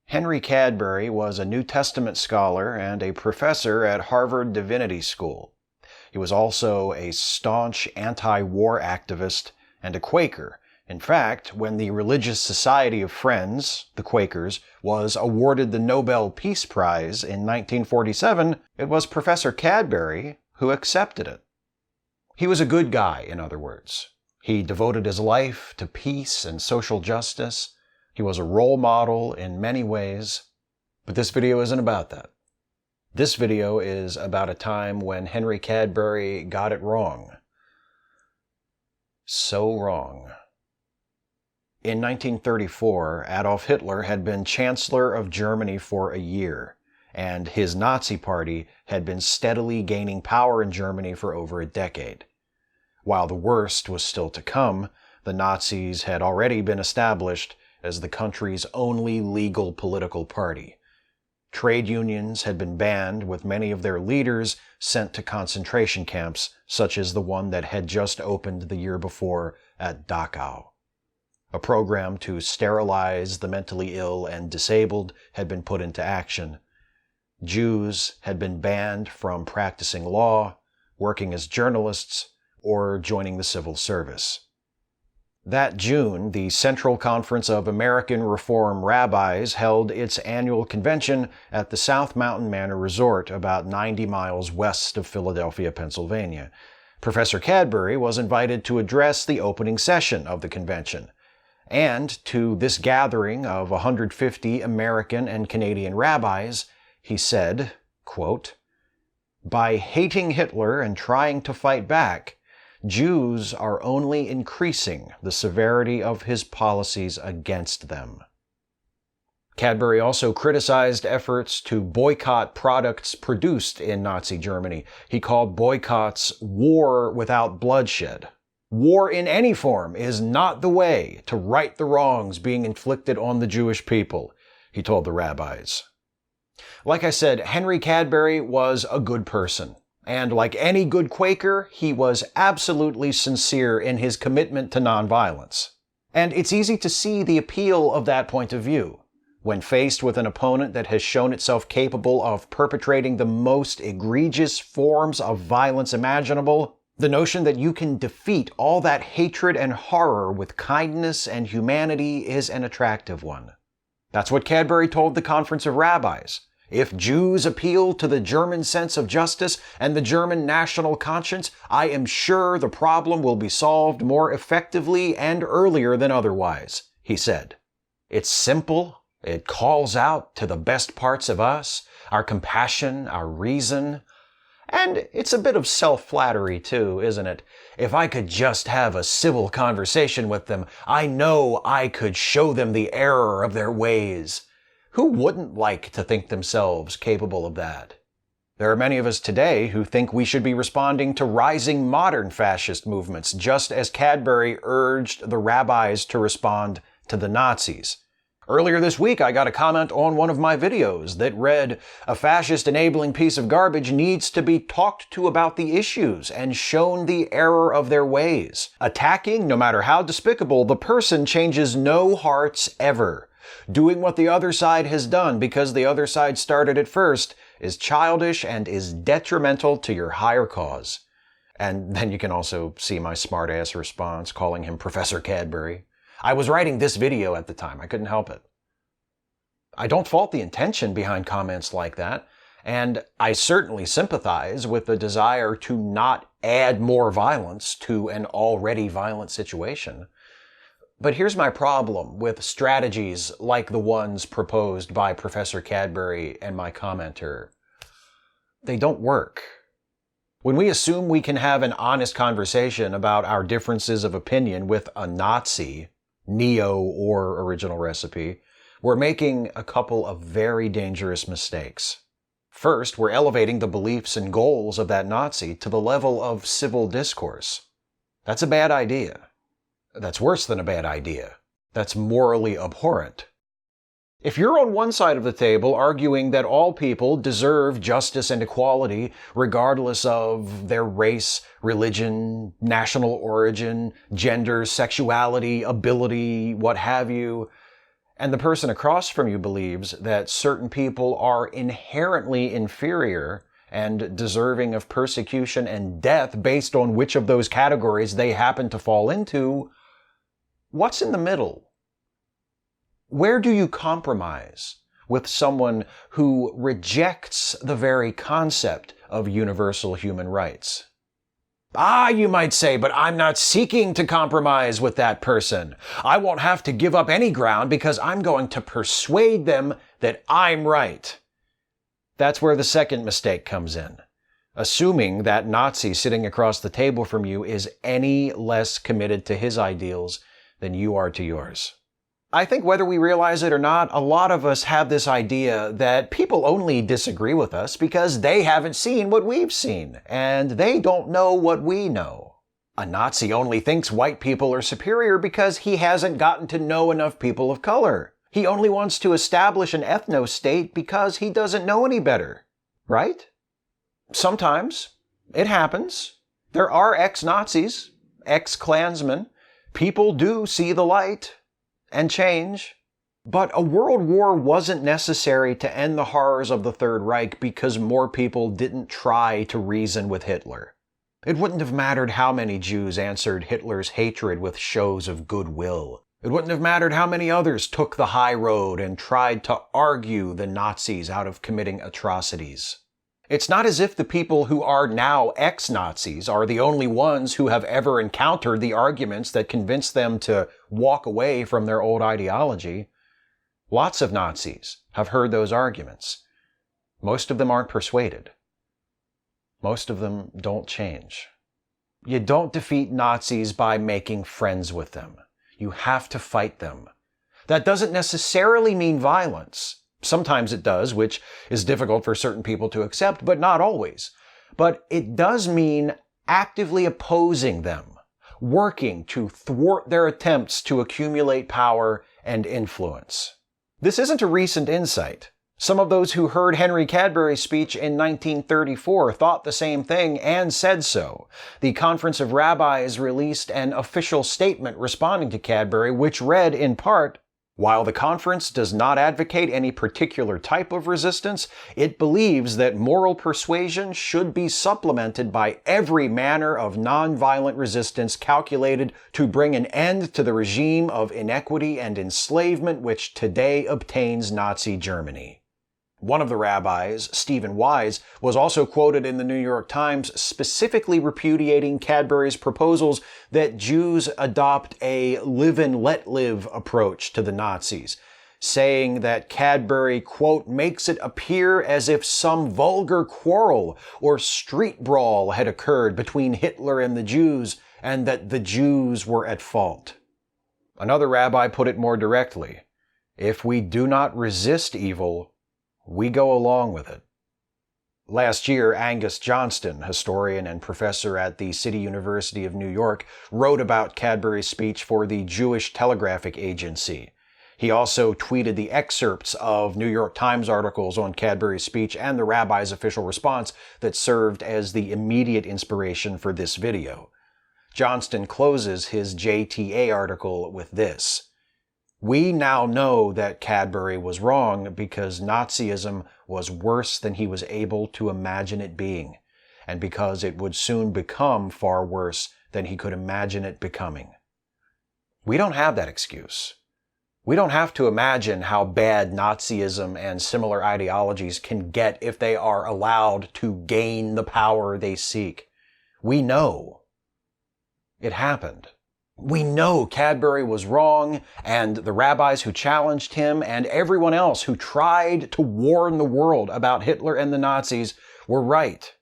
Henry Cadbury was a New Testament scholar and a professor at Harvard Divinity School. He was also a staunch anti-war activist and a Quaker. In fact, when the Religious Society of Friends, the Quakers, was awarded the Nobel Peace Prize in 1947, it was Professor Cadbury who accepted it. He was a good guy, in other words. He devoted his life to peace and social justice. He was a role model in many ways. But this video isn't about that. This video is about a time when Henry Cadbury got it wrong. So wrong. In 1934, Adolf Hitler had been Chancellor of Germany for a year, and his Nazi Party had been steadily gaining power in Germany for over a decade. While the worst was still to come, the Nazis had already been established as the country's only legal political party. Trade unions had been banned, with many of their leaders sent to concentration camps, such as the one that had just opened the year before at Dachau. A program to sterilize the mentally ill and disabled had been put into action. Jews had been banned from practicing law, working as journalists, or joining the civil service. That June, the Central Conference of American Reform Rabbis held its annual convention at the South Mountain Manor Resort, about 90 miles west of Philadelphia, Pennsylvania. Professor Cadbury was invited to address the opening session of the convention. And to this gathering of 150 American and Canadian rabbis, he said, quote, "By hating Hitler and trying to fight back, Jews are only increasing the severity of his policies against them." Cadbury also criticized efforts to boycott products produced in Nazi Germany. He called boycotts war without bloodshed. War in any form is not the way to right the wrongs being inflicted on the Jewish people, he told the rabbis. Like I said, Henry Cadbury was a good person. And like any good Quaker, he was absolutely sincere in his commitment to nonviolence. And it's easy to see the appeal of that point of view. When faced with an opponent that has shown itself capable of perpetrating the most egregious forms of violence imaginable, the notion that you can defeat all that hatred and horror with kindness and humanity is an attractive one. That's what Cadbury told the Conference of Rabbis. If Jews appeal to the German sense of justice and the German national conscience, I am sure the problem will be solved more effectively and earlier than otherwise, he said. It's simple. It calls out to the best parts of us, our compassion, our reason. And it's a bit of self-flattery too, isn't it? If I could just have a civil conversation with them, I know I could show them the error of their ways. Who wouldn't like to think themselves capable of that? There are many of us today who think we should be responding to rising modern fascist movements, just as Cadbury urged the rabbis to respond to the Nazis. Earlier this week, I got a comment on one of my videos that read, "A fascist-enabling piece of garbage needs to be talked to about the issues and shown the error of their ways. Attacking, no matter how despicable, the person changes no hearts ever. Doing what the other side has done because the other side started it first is childish and is detrimental to your higher cause." And then you can also see my smart-ass response calling him Professor Cadbury. I was writing this video at the time. I couldn't help it. I don't fault the intention behind comments like that, and I certainly sympathize with the desire to not add more violence to an already violent situation. But here's my problem with strategies like the ones proposed by Professor Cadbury and my commenter. They don't work. When we assume we can have an honest conversation about our differences of opinion with a Nazi, Neo or original recipe, we're making a couple of very dangerous mistakes. First, we're elevating the beliefs and goals of that Nazi to the level of civil discourse. That's a bad idea. That's worse than a bad idea. That's morally abhorrent. If you're on one side of the table arguing that all people deserve justice and equality regardless of their race, religion, national origin, gender, sexuality, ability, what have you, and the person across from you believes that certain people are inherently inferior and deserving of persecution and death based on which of those categories they happen to fall into, what's in the middle? Where do you compromise with someone who rejects the very concept of universal human rights? You might say, but I'm not seeking to compromise with that person. I won't have to give up any ground because I'm going to persuade them that I'm right. That's where the second mistake comes in. Assuming that Nazi sitting across the table from you is any less committed to his ideals than you are to yours. I think whether we realize it or not, a lot of us have this idea that people only disagree with us because they haven't seen what we've seen, and they don't know what we know. A Nazi only thinks white people are superior because he hasn't gotten to know enough people of color. He only wants to establish an ethno-state because he doesn't know any better. Right? Sometimes. It happens. There are ex-Nazis, ex-Klansmen. People do see the light and change. But a world war wasn't necessary to end the horrors of the Third Reich because more people didn't try to reason with Hitler. It wouldn't have mattered how many Jews answered Hitler's hatred with shows of goodwill. It wouldn't have mattered how many others took the high road and tried to argue the Nazis out of committing atrocities. It's not as if the people who are now ex-Nazis are the only ones who have ever encountered the arguments that convince them to walk away from their old ideology. Lots of Nazis have heard those arguments. Most of them aren't persuaded. Most of them don't change. You don't defeat Nazis by making friends with them. You have to fight them. That doesn't necessarily mean violence. Sometimes it does, which is difficult for certain people to accept, but not always. But it does mean actively opposing them, working to thwart their attempts to accumulate power and influence. This isn't a recent insight. Some of those who heard Henry Cadbury's speech in 1934 thought the same thing and said so. The Conference of Rabbis released an official statement responding to Cadbury, which read in part, "While the conference does not advocate any particular type of resistance, it believes that moral persuasion should be supplemented by every manner of nonviolent resistance calculated to bring an end to the regime of inequity and enslavement which today obtains Nazi Germany." One of the rabbis, Stephen Wise, was also quoted in the New York Times specifically repudiating Cadbury's proposals that Jews adopt a live and let live approach to the Nazis, saying that Cadbury, quote, makes it appear as if some vulgar quarrel or street brawl had occurred between Hitler and the Jews, and that the Jews were at fault. Another rabbi put it more directly, "If we do not resist evil, we go along with it." Last year, Angus Johnston, historian and professor at the City University of New York, wrote about Cadbury's speech for the Jewish Telegraphic Agency. He also tweeted the excerpts of New York Times articles on Cadbury's speech and the rabbi's official response that served as the immediate inspiration for this video. Johnston closes his JTA article with this: "We now know that Cadbury was wrong because Nazism was worse than he was able to imagine it being, and because it would soon become far worse than he could imagine it becoming." We don't have that excuse. We don't have to imagine how bad Nazism and similar ideologies can get if they are allowed to gain the power they seek. We know. It happened. We know Cadbury was wrong, and the rabbis who challenged him and everyone else who tried to warn the world about Hitler and the Nazis were right.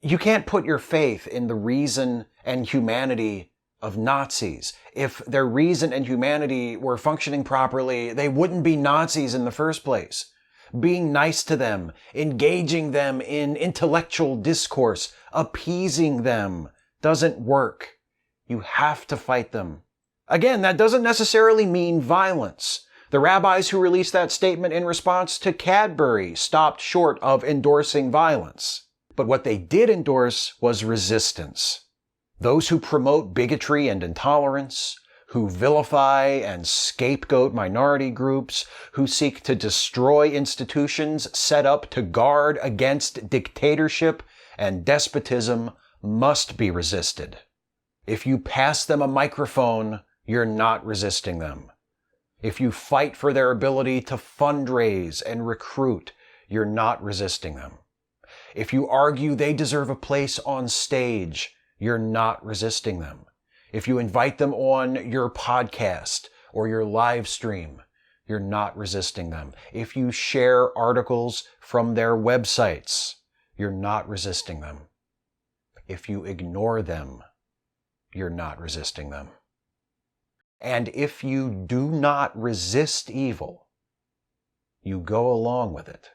You can't put your faith in the reason and humanity of Nazis. If their reason and humanity were functioning properly, they wouldn't be Nazis in the first place. Being nice to them, engaging them in intellectual discourse, appeasing them doesn't work. You have to fight them. Again, that doesn't necessarily mean violence. The rabbis who released that statement in response to Cadbury stopped short of endorsing violence. But what they did endorse was resistance. Those who promote bigotry and intolerance, who vilify and scapegoat minority groups, who seek to destroy institutions set up to guard against dictatorship and despotism must be resisted. If you pass them a microphone, you're not resisting them. If you fight for their ability to fundraise and recruit, you're not resisting them. If you argue they deserve a place on stage, you're not resisting them. If you invite them on your podcast or your live stream, you're not resisting them. If you share articles from their websites, you're not resisting them. If you ignore them, you're not resisting them. And if you do not resist evil, you go along with it.